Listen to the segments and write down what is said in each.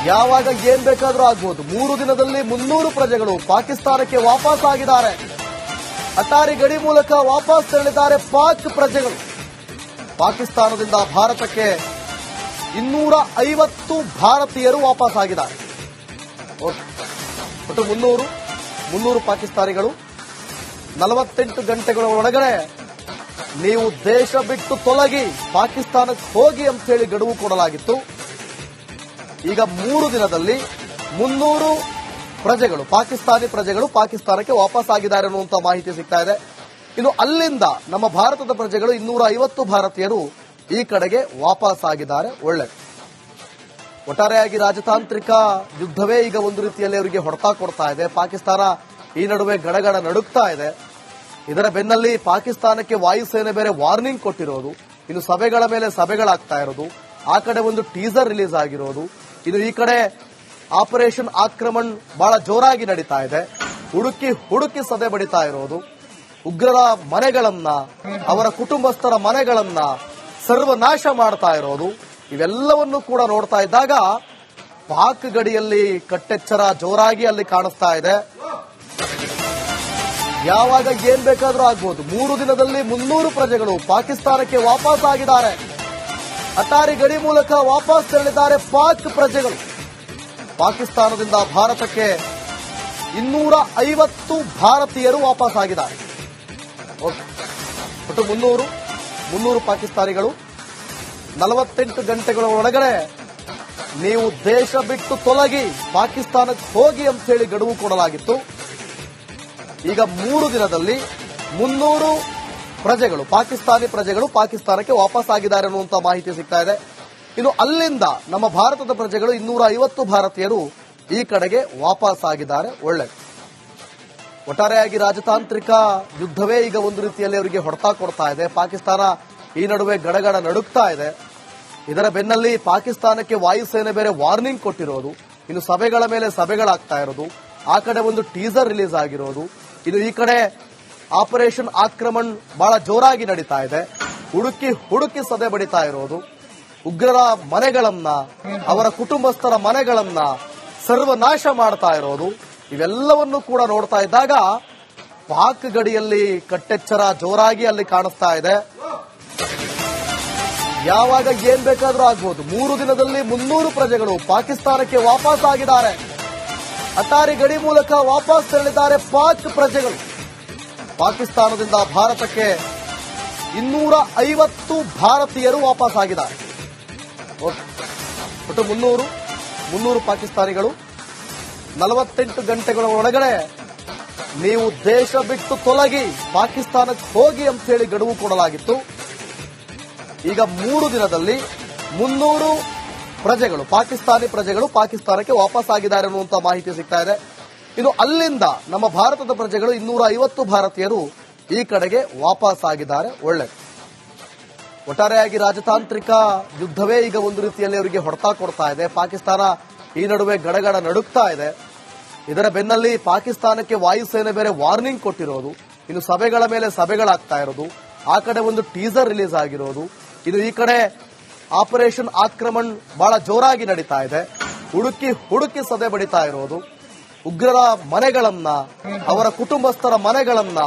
ಯಾವಾಗ ಏನ್ ಬೇಕಾದ್ರೂ ಆಗ್ಬೋದು. 3 ದಿನದಲ್ಲಿ 300 ಪ್ರಜೆಗಳು ಪಾಕಿಸ್ತಾನಕ್ಕೆ ವಾಪಸ್ ಆಗಿದ್ದಾರೆ. ಅಟಾರಿ ಗಡಿ ಮೂಲಕ ವಾಪಸ್ ತೆರಳಿದ್ದಾರೆ ಪಾಕ್ ಪ್ರಜೆಗಳು. ಪಾಕಿಸ್ತಾನದಿಂದ ಭಾರತಕ್ಕೆ 250 ಭಾರತೀಯರು ವಾಪಸ್ ಆಗಿದ್ದಾರೆ. ಒಟ್ಟು 300 ಪಾಕಿಸ್ತಾನಿಗಳು 48 ಗಂಟೆಗಳ ಒಳಗಡೆ ನೀವು ದೇಶ ಬಿಟ್ಟು ತೊಲಗಿ ಪಾಕಿಸ್ತಾನಕ್ಕೆ ಹೋಗಿ ಅಂತ ಹೇಳಿ ಗಡುವು ಕೊಡಲಾಗಿತ್ತು. ಈಗ 3 ದಿನದಲ್ಲಿ 300 ಪ್ರಜೆಗಳು ಪಾಕಿಸ್ತಾನಿ ಪ್ರಜೆಗಳು ಪಾಕಿಸ್ತಾನಕ್ಕೆ ವಾಪಸ್ ಆಗಿದ್ದಾರೆ ಅನ್ನುವಂತ ಮಾಹಿತಿ ಸಿಗ್ತಾ ಇದೆ. ಇನ್ನು ಅಲ್ಲಿಂದ ನಮ್ಮ ಭಾರತದ ಪ್ರಜೆಗಳು 250 ಭಾರತೀಯರು ಈ ಕಡೆಗೆ ವಾಪಸ್ ಆಗಿದ್ದಾರೆ. ಒಳ್ಳೆ ಒಟ್ಟಾರೆಯಾಗಿ ರಾಜತಾಂತ್ರಿಕ ಯುದ್ಧವೇ ಈಗ ಒಂದು ರೀತಿಯಲ್ಲಿ ಅವರಿಗೆ ಹೊಡೆತ ಕೊಡ್ತಾ ಇದೆ. ಪಾಕಿಸ್ತಾನ ಈ ನಡುವೆ ಗಡಗಡ ನಡುಗ್ತಾ ಇದೆ. ಇದರ ಬೆನ್ನಲ್ಲಿ ಪಾಕಿಸ್ತಾನಕ್ಕೆ ವಾಯುಸೇನೆ ಬೇರೆ ವಾರ್ನಿಂಗ್ ಕೊಟ್ಟಿರೋದು, ಇನ್ನು ಸಭೆಗಳ ಮೇಲೆ ಸಭೆಗಳಾಗ್ತಾ ಇರೋದು, ಆ ಕಡೆ ಒಂದು ಟೀಸರ್ ರಿಲೀಸ್ ಆಗಿರೋದು, ಇನ್ನು ಈ ಕಡೆ ಆಪರೇಷನ್ ಆಕ್ರಮಣ್ ಬಹಳ ಜೋರಾಗಿ ನಡೀತಾ ಇದೆ. ಹುಡುಕಿ ಸದೆ ಬಡಿತಾ ಇರೋದು, ಉಗ್ರರ ಮನೆಗಳನ್ನ ಅವರ ಕುಟುಂಬಸ್ಥರ ಮನೆಗಳನ್ನ ಸರ್ವನಾಶ ಮಾಡ್ತಾ ಇರೋದು, ಇವೆಲ್ಲವನ್ನು ಕೂಡ ನೋಡ್ತಾ ಇದ್ದಾಗ ಪಾಕ್ ಗಡಿಯಲ್ಲಿ ಕಟ್ಟೆಚ್ಚರ ಜೋರಾಗಿ ಅಲ್ಲಿ ಕಾಣಿಸ್ತಾ ಇದೆ. ಯಾವಾಗ ಏನ್ ಬೇಕಾದ್ರೂ ಆಗ್ಬೋದು. 3 ದಿನದಲ್ಲಿ 300 ಪ್ರಜೆಗಳು ಪಾಕಿಸ್ತಾನಕ್ಕೆ ವಾಪಸ್ ಆಗಿದ್ದಾರೆ. ಅಟಾರಿ ಗಡಿ ಮೂಲಕ ವಾಪಸ್ ತೆರಳಿದ್ದಾರೆ ಪಾಕ್ ಪ್ರಜೆಗಳು. ಪಾಕಿಸ್ತಾನದಿಂದ ಭಾರತಕ್ಕೆ 250 ಭಾರತೀಯರು ವಾಪಸ್ ಆಗಿದ್ದಾರೆ. ಒಟ್ಟು 300 ಪಾಕಿಸ್ತಾನಿಗಳು 48 ಗಂಟೆಗಳ ಒಳಗಡೆ ನೀವು ದೇಶ ಬಿಟ್ಟು ತೊಲಗಿ ಪಾಕಿಸ್ತಾನಕ್ಕೆ ಹೋಗಿ ಅಂತ ಹೇಳಿ ಗಡುವು ಕೊಡಲಾಗಿತ್ತು. ಈಗ 3 ದಿನದಲ್ಲಿ 300 ಪ್ರಜೆಗಳು ಪಾಕಿಸ್ತಾನಿ ಪ್ರಜೆಗಳು ಪಾಕಿಸ್ತಾನಕ್ಕೆ ವಾಪಸ್ ಆಗಿದ್ದಾರೆ ಅನ್ನುವಂತ ಮಾಹಿತಿ ಸಿಗ್ತಾ ಇದೆ. ಇನ್ನು ಅಲ್ಲಿಂದ ನಮ್ಮ ಭಾರತದ ಪ್ರಜೆಗಳು 250 ಭಾರತೀಯರು ಈ ಕಡೆಗೆ ವಾಪಸ್ ಆಗಿದ್ದಾರೆ. ಒಳ್ಳೆ ಒಟ್ಟಾರೆಯಾಗಿ ರಾಜತಾಂತ್ರಿಕ ಯುದ್ಧವೇ ಈಗ ಒಂದು ರೀತಿಯಲ್ಲಿ ಅವರಿಗೆ ಹೊಡೆತ ಕೊಡ್ತಾ ಇದೆ. ಪಾಕಿಸ್ತಾನ ಈ ನಡುವೆ ಗಡಗಡ ನಡುಗ್ತಾ ಇದೆ. ಇದರ ಬೆನ್ನಲ್ಲಿ ಪಾಕಿಸ್ತಾನಕ್ಕೆ ವಾಯುಸೇನೆ ಬೇರೆ ವಾರ್ನಿಂಗ್ ಕೊಟ್ಟಿರೋದು, ಇನ್ನು ಸಭೆಗಳ ಮೇಲೆ ಸಭೆಗಳಾಗ್ತಾ ಇರೋದು, ಆ ಕಡೆ ಒಂದು ಟೀಸರ್ ರಿಲೀಸ್ ಆಗಿರೋದು, ಇನ್ನು ಈ ಕಡೆ ಆಪರೇಷನ್ ಆಕ್ರಮಣ್ ಬಹಳ ಜೋರಾಗಿ ನಡೀತಾ ಇದೆ. ಹುಡುಕಿ ಸದೆ ಬಡಿತಾ ಇರೋದು, ಉಗ್ರರ ಮನೆಗಳನ್ನ ಅವರ ಕುಟುಂಬಸ್ಥರ ಮನೆಗಳನ್ನ ಸರ್ವನಾಶ ಮಾಡ್ತಾ ಇರೋದು, ಇವೆಲ್ಲವನ್ನು ಕೂಡ ನೋಡ್ತಾ ಇದ್ದಾಗ ಪಾಕ್ ಗಡಿಯಲ್ಲಿ ಕಟ್ಟೆಚ್ಚರ ಜೋರಾಗಿ ಅಲ್ಲಿ ಕಾಣಿಸ್ತಾ ಇದೆ. ಯಾವಾಗ ಏನ್ ಬೇಕಾದ್ರೂ ಆಗ್ಬೋದು. 3 ದಿನದಲ್ಲಿ 300 ಪ್ರಜೆಗಳು ಪಾಕಿಸ್ತಾನಕ್ಕೆ ವಾಪಸ್ ಆಗಿದ್ದಾರೆ. ಅಟಾರಿ ಗಡಿ ಮೂಲಕ ವಾಪಸ್ ತೆರಳಿದ್ದಾರೆ ಪಾಕ್ ಪ್ರಜೆಗಳು. ಪಾಕಿಸ್ತಾನದಿಂದ ಭಾರತಕ್ಕೆ 250 ಭಾರತೀಯರು ವಾಪಸ್ ಆಗಿದ್ದಾರೆ. ಒಟ್ಟು 300 ಪಾಕಿಸ್ತಾನಿಗಳು 48 ಗಂಟೆಗಳ ಒಳಗಡೆ ನೀವು ದೇಶ ಬಿಟ್ಟು ತೊಲಗಿ ಪಾಕಿಸ್ತಾನಕ್ಕೆ ಹೋಗಿ ಅಂತ ಹೇಳಿ ಗಡುವು ಕೊಡಲಾಗಿತ್ತು. ಈಗ 3 ದಿನದಲ್ಲಿ 300 ಪ್ರಜೆಗಳು ಪಾಕಿಸ್ತಾನಿ ಪ್ರಜೆಗಳು ಪಾಕಿಸ್ತಾನಕ್ಕೆ ವಾಪಸ್ ಆಗಿದ್ದಾರೆ ಅನ್ನುವಂತ ಮಾಹಿತಿ ಸಿಗ್ತಾ ಇದೆ. ಇನ್ನು ಅಲ್ಲಿಂದ ನಮ್ಮ ಭಾರತದ ಪ್ರಜೆಗಳು 250 ಭಾರತೀಯರು ಈ ಕಡೆಗೆ ವಾಪಸ್ ಆಗಿದ್ದಾರೆ. ಒಳ್ಳೆ ಒಟ್ಟಾರೆಯಾಗಿ ರಾಜತಾಂತ್ರಿಕ ಯುದ್ಧವೇ ಈಗ ಒಂದು ರೀತಿಯಲ್ಲಿ ಅವರಿಗೆ ಹೊಡೆತ ಕೊಡ್ತಾ ಇದೆ. ಪಾಕಿಸ್ತಾನ ಈ ನಡುವೆ ಗಡಗಡ ನಡುಗ್ತಾ ಇದೆ. ಇದರ ಬೆನ್ನಲ್ಲಿ ಪಾಕಿಸ್ತಾನಕ್ಕೆ ವಾಯುಸೇನೆ ಬೇರೆ ವಾರ್ನಿಂಗ್ ಕೊಟ್ಟಿರೋದು, ಇನ್ನು ಸಭೆಗಳ ಮೇಲೆ ಸಭೆಗಳಾಗ್ತಾ ಇರೋದು, ಆ ಕಡೆ ಒಂದು ಟೀಸರ್ ರಿಲೀಸ್ ಆಗಿರೋದು, ಇನ್ನು ಈ ಕಡೆ ಆಪರೇಷನ್ ಆಕ್ರಮಣ್ ಬಹಳ ಜೋರಾಗಿ ನಡೀತಾ ಇದೆ. ಹುಡುಕಿ ಸದೆ ಬಡಿತಾ ಇರೋದು, ಉಗ್ರರ ಮನೆಗಳನ್ನ ಅವರ ಕುಟುಂಬಸ್ಥರ ಮನೆಗಳನ್ನ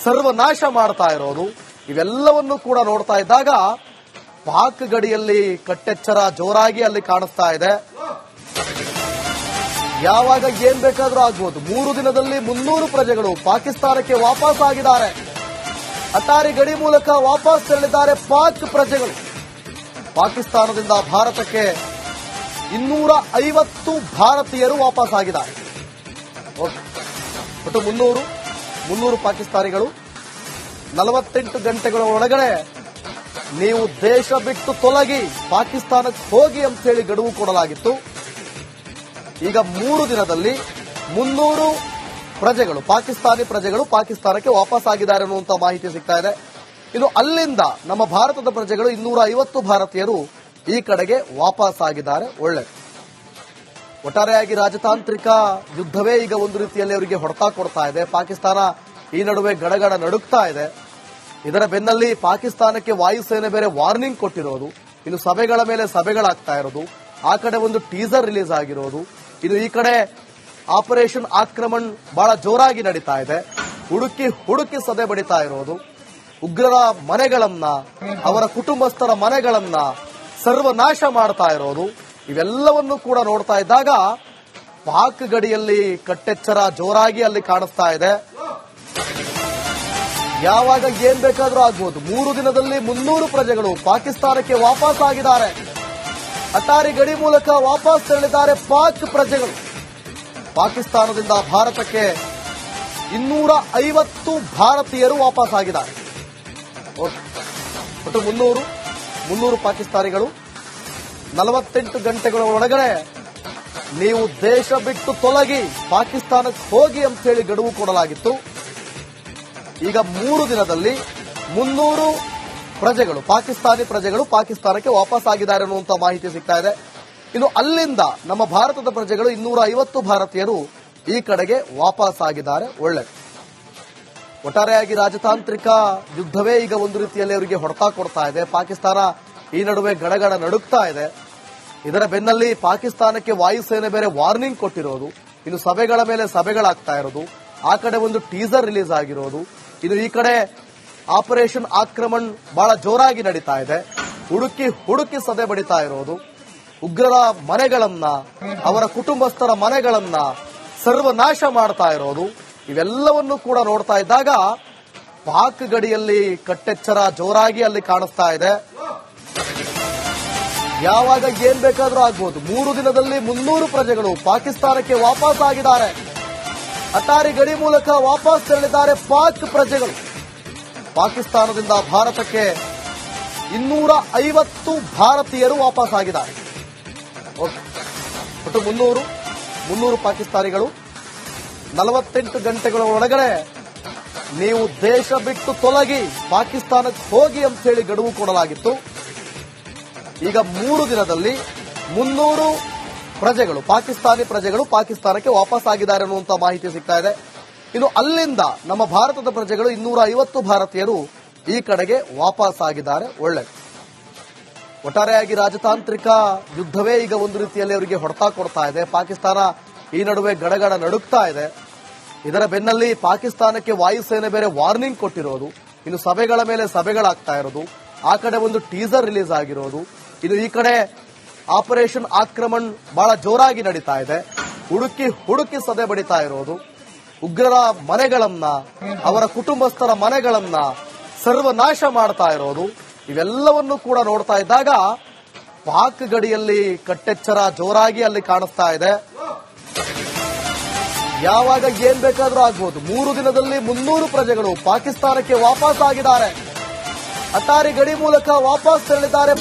ಸರ್ವನಾಶ ಮಾಡ್ತಾ ಇರೋದು, ಇವೆಲ್ಲವನ್ನು ಕೂಡ ನೋಡ್ತಾ ಇದ್ದಾಗ ಪಾಕ್ ಗಡಿಯಲ್ಲಿ ಕಟ್ಟೆಚ್ಚರ ಜೋರಾಗಿ ಅಲ್ಲಿ ಕಾಣಿಸ್ತಾ ಇದೆ. ಯಾವಾಗ ಏನ್ ಬೇಕಾದ್ರೂ ಆಗ್ಬೋದು. 3 ದಿನದಲ್ಲಿ 300 ಪ್ರಜೆಗಳು ಪಾಕಿಸ್ತಾನಕ್ಕೆ ವಾಪಸ್ ಆಗಿದ್ದಾರೆ. ಅಟಾರಿ ಗಡಿ ಮೂಲಕ ವಾಪಸ್ ತೆರಳಿದ್ದಾರೆ ಪಾಕ್ ಪ್ರಜೆಗಳು. ಪಾಕಿಸ್ತಾನದಿಂದ ಭಾರತಕ್ಕೆ 250 ಭಾರತೀಯರು ವಾಪಸ್ ಆಗಿದ್ದಾರೆ. ಒಟ್ಟು 300 ಪಾಕಿಸ್ತಾನಿಗಳು 48 ಗಂಟೆಗಳ ಒಳಗಡೆ ನೀವು ದೇಶ ಬಿಟ್ಟು ತೊಲಗಿ ಪಾಕಿಸ್ತಾನಕ್ಕೆ ಹೋಗಿ ಅಂತ ಹೇಳಿ ಗಡುವು ಕೊಡಲಾಗಿತ್ತು. ಈಗ 3 ದಿನದಲ್ಲಿ 300 ಪ್ರಜೆಗಳು ಪಾಕಿಸ್ತಾನಿ ಪ್ರಜೆಗಳು ಪಾಕಿಸ್ತಾನಕ್ಕೆ ವಾಪಸ್ ಆಗಿದ್ದಾರೆ ಅನ್ನುವಂತ ಮಾಹಿತಿ ಸಿಗ್ತಾ ಇದೆ. ಇನ್ನು ಅಲ್ಲಿಂದ ನಮ್ಮ ಭಾರತದ ಪ್ರಜೆಗಳು 250 ಭಾರತೀಯರು ಈ ಕಡೆಗೆ ವಾಪಸ್ ಆಗಿದ್ದಾರೆ. ಒಳ್ಳೆ ಒಟ್ಟಾರೆಯಾಗಿ ರಾಜತಾಂತ್ರಿಕ ಯುದ್ಧವೇ ಈಗ ಒಂದು ರೀತಿಯಲ್ಲಿ ಅವರಿಗೆ ಹೊಡೆತ ಕೊಡ್ತಾ ಇದೆ. ಪಾಕಿಸ್ತಾನ ಈ ನಡುವೆ ಗಡಗಡ ನಡುಗ್ತಾ ಇದೆ. ಇದರ ಬೆನ್ನಲ್ಲಿ ಪಾಕಿಸ್ತಾನಕ್ಕೆ ವಾಯುಸೇನೆ ಬೇರೆ ವಾರ್ನಿಂಗ್ ಕೊಟ್ಟಿರೋದು, ಇನ್ನು ಸಭೆಗಳ ಮೇಲೆ ಸಭೆಗಳಾಗ್ತಾ ಇರೋದು, ಆ ಕಡೆ ಒಂದು ಟೀಸರ್ ರಿಲೀಸ್ ಆಗಿರೋದು. ಇದು ಈ ಕಡೆ ಆಪರೇಷನ್ ಆಕ್ರಮಣ್ ಬಹಳ ಜೋರಾಗಿ ನಡೀತಾ ಇದೆ. ಹುಡುಕಿ ಹುಡುಕಿ ಸದೆ ಬಡಿತಾ ಇರೋದು. ಉಗ್ರರ ಮನೆಗಳನ್ನ, ಅವರ ಕುಟುಂಬಸ್ಥರ ಮನೆಗಳನ್ನ ಸರ್ವನಾಶ ಮಾಡ್ತಾ ಇರೋದು. ಇವೆಲ್ಲವನ್ನು ಕೂಡ ನೋಡ್ತಾ ಇದ್ದಾಗ ಪಾಕ್ ಗಡಿಯಲ್ಲಿ ಕಟ್ಟೆಚ್ಚರ ಜೋರಾಗಿ ಅಲ್ಲಿ ಕಾಣಿಸ್ತಾ ಇದೆ. ಯಾವಾಗ ಏನ್ ಬೇಕಾದ್ರೂ ಆಗ್ಬೋದು. 3 ದಿನದಲ್ಲಿ 300 ಪ್ರಜೆಗಳು ಪಾಕಿಸ್ತಾನಕ್ಕೆ ವಾಪಸ್ ಆಗಿದ್ದಾರೆ. ಅಟಾರಿ ಗಡಿ ಮೂಲಕ ವಾಪಸ್ ತೆರಳಿದ್ದಾರೆ ಪಾಕ್ ಪ್ರಜೆಗಳು. ಪಾಕಿಸ್ತಾನದಿಂದ ಭಾರತಕ್ಕೆ 250 ಭಾರತೀಯರು ವಾಪಸ್ ಆಗಿದ್ದಾರೆ. ಒಟ್ಟು 300 ಪಾಕಿಸ್ತಾನಿಗಳು 48 ಗಂಟೆಗಳ ಒಳಗಡೆ ನೀವು ದೇಶ ಬಿಟ್ಟು ತೊಲಗಿ ಪಾಕಿಸ್ತಾನಕ್ಕೆ ಹೋಗಿ ಅಂತ ಹೇಳಿ ಗಡುವು ಕೊಡಲಾಗಿತ್ತು. ಈಗ 3 ದಿನದಲ್ಲಿ 300 ಪ್ರಜೆಗಳು, ಪಾಕಿಸ್ತಾನಿ ಪ್ರಜೆಗಳು ಪಾಕಿಸ್ತಾನಕ್ಕೆ ವಾಪಸ್ ಆಗಿದ್ದಾರೆ ಅನ್ನುವಂತ ಮಾಹಿತಿ ಸಿಗ್ತಾ ಇದೆ. ಇನ್ನು ಅಲ್ಲಿಂದ ನಮ್ಮ ಭಾರತದ ಪ್ರಜೆಗಳು 250 ಭಾರತೀಯರು ಈ ಕಡೆಗೆ ವಾಪಸ್ ಆಗಿದ್ದಾರೆ. ಒಳ್ಳೆ ಒಟ್ಟಾರೆಯಾಗಿ ರಾಜತಾಂತ್ರಿಕ ಯುದ್ಧವೇ ಈಗ ಒಂದು ರೀತಿಯಲ್ಲಿ ಅವರಿಗೆ ಹೊಡೆತ ಕೊಡ್ತಾ ಇದೆ. ಪಾಕಿಸ್ತಾನ ಈ ನಡುವೆ ಗಡಗಡ ನಡುಕ್ತಾ ಇದೆ. ಇದರ ಬೆನ್ನಲ್ಲಿ ಪಾಕಿಸ್ತಾನಕ್ಕೆ ವಾಯುಸೇನೆ ಬೇರೆ ವಾರ್ನಿಂಗ್ ಕೊಟ್ಟಿರೋದು. ಇನ್ನು ಸಭೆಗಳ ಮೇಲೆ ಸಭೆಗಳಾಗ್ತಾ ಇರೋದು. ಆ ಕಡೆ ಒಂದು ಟೀಸರ್ ರಿಲೀಸ್ ಆಗಿರೋದು. ಇದು ಈ ಕಡೆ ಆಪರೇಷನ್ ಆಕ್ರಮಣ್ ಬಹಳ ಜೋರಾಗಿ ನಡೀತಾ ಇದೆ. ಹುಡುಕಿ ಹುಡುಕಿ ಸದೆ ಬಡಿತಾ ಇರೋದು. ಉಗ್ರರ ಮನೆಗಳನ್ನ, ಅವರ ಕುಟುಂಬಸ್ಥರ ಮನೆಗಳನ್ನ ಸರ್ವನಾಶ ಮಾಡ್ತಾ ಇರೋದು. ಇವೆಲ್ಲವನ್ನು ಕೂಡ ನೋಡ್ತಾ ಇದ್ದಾಗ ಪಾಕ್ ಗಡಿಯಲ್ಲಿ ಕಟ್ಟೆಚ್ಚರ ಜೋರಾಗಿ ಅಲ್ಲಿ ಕಾಣಿಸ್ತಾ ಇದೆ. ಯಾವಾಗ ಏನ್ ಬೇಕಾದ್ರೂ ಆಗ್ಬೋದು. 3 ದಿನದಲ್ಲಿ 300 ಪ್ರಜೆಗಳು ಪಾಕಿಸ್ತಾನಕ್ಕೆ ವಾಪಸ್ ಆಗಿದ್ದಾರೆ. ಅಟಾರಿ ಗಡಿ ಮೂಲಕ ವಾಪಸ್ ತೆರಳಿದ್ದಾರೆ ಪಾಕ್ ಪ್ರಜೆಗಳು. ಪಾಕಿಸ್ತಾನದಿಂದ ಭಾರತಕ್ಕೆ 250 ಭಾರತೀಯರು ವಾಪಸ್ ಆಗಿದ್ದಾರೆ. ಒಟ್ಟು 300 ಪಾಕಿಸ್ತಾನಿಗಳು 48 ಗಂಟೆಗಳ ಒಳಗಡೆ ನೀವು ದೇಶ ಬಿಟ್ಟು ತೊಲಗಿ ಪಾಕಿಸ್ತಾನಕ್ಕೆ ಹೋಗಿ ಅಂತ ಹೇಳಿ ಗಡುವು ಕೊಡಲಾಗಿತ್ತು. ಈಗ 3 ದಿನದಲ್ಲಿ 300 ಪ್ರಜೆಗಳು, ಪಾಕಿಸ್ತಾನಿ ಪ್ರಜೆಗಳು ಪಾಕಿಸ್ತಾನಕ್ಕೆ ವಾಪಸ್ ಆಗಿದ್ದಾರೆ ಅನ್ನುವಂತ ಮಾಹಿತಿ ಸಿಗ್ತಾ ಇದೆ. ಇನ್ನು ಅಲ್ಲಿಂದ ನಮ್ಮ ಭಾರತದ ಪ್ರಜೆಗಳು 250 ಭಾರತೀಯರು ಈ ಕಡೆಗೆ ವಾಪಸ್ ಆಗಿದ್ದಾರೆ. ಒಳ್ಳೆ ಒಟ್ಟಾರೆಯಾಗಿ ರಾಜತಾಂತ್ರಿಕ ಯುದ್ಧವೇ ಈಗ ಒಂದು ರೀತಿಯಲ್ಲಿ ಅವರಿಗೆ ಹೊಡೆತ ಕೊಡ್ತಾ ಇದೆ. ಪಾಕಿಸ್ತಾನ ಈ ನಡುವೆ ಗಡಗಡ ನಡುಕ್ತಾ ಇದೆ. ಇದರ ಬೆನ್ನಲ್ಲಿ ಪಾಕಿಸ್ತಾನಕ್ಕೆ ವಾಯುಸೇನೆ ಬೇರೆ ವಾರ್ನಿಂಗ್ ಕೊಟ್ಟಿರೋದು. ಇನ್ನು ಸಭೆಗಳ ಮೇಲೆ ಸಭೆಗಳಾಗ್ತಾ ಇರೋದು. ಆ ಕಡೆ ಒಂದು ಟೀಸರ್ ರಿಲೀಸ್ ಆಗಿರೋದು. ಇದು ಈ ಕಡೆ ಆಪರೇಷನ್ ಆಕ್ರಮಣ್ ಬಹಳ ಜೋರಾಗಿ ನಡೀತಾ ಇದೆ. ಹುಡುಕಿ ಹುಡುಕಿ ಸದೆ ಬಡಿತಾ ಇರೋದು. ಉಗ್ರರ ಮನೆಗಳನ್ನ, ಅವರ ಕುಟುಂಬಸ್ಥರ ಮನೆಗಳನ್ನ ಸರ್ವನಾಶ ಮಾಡ್ತಾ ಇರೋದು. ಇವೆಲ್ಲವನ್ನು ಕೂಡ ನೋಡ್ತಾ ಇದ್ದಾಗ ಪಾಕ್ ಗಡಿಯಲ್ಲಿ ಕಟ್ಟೆಚ್ಚರ ಜೋರಾಗಿ ಅಲ್ಲಿ ಕಾಣಿಸ್ತಾ ಇದೆ. ಯಾವಾಗ ಏನ್ ಬೇಕಾದ್ರೂ ಆಗ್ಬೋದು. 3 ದಿನದಲ್ಲಿ 300 ಪ್ರಜೆಗಳು ಪಾಕಿಸ್ತಾನಕ್ಕೆ ವಾಪಸ್ ಆಗಿದ್ದಾರೆ. ಅಟಾರಿ ಗಡಿ ಮೂಲಕ ವಾಪಸ್ ತೆರಳಿದ್ದಾರೆ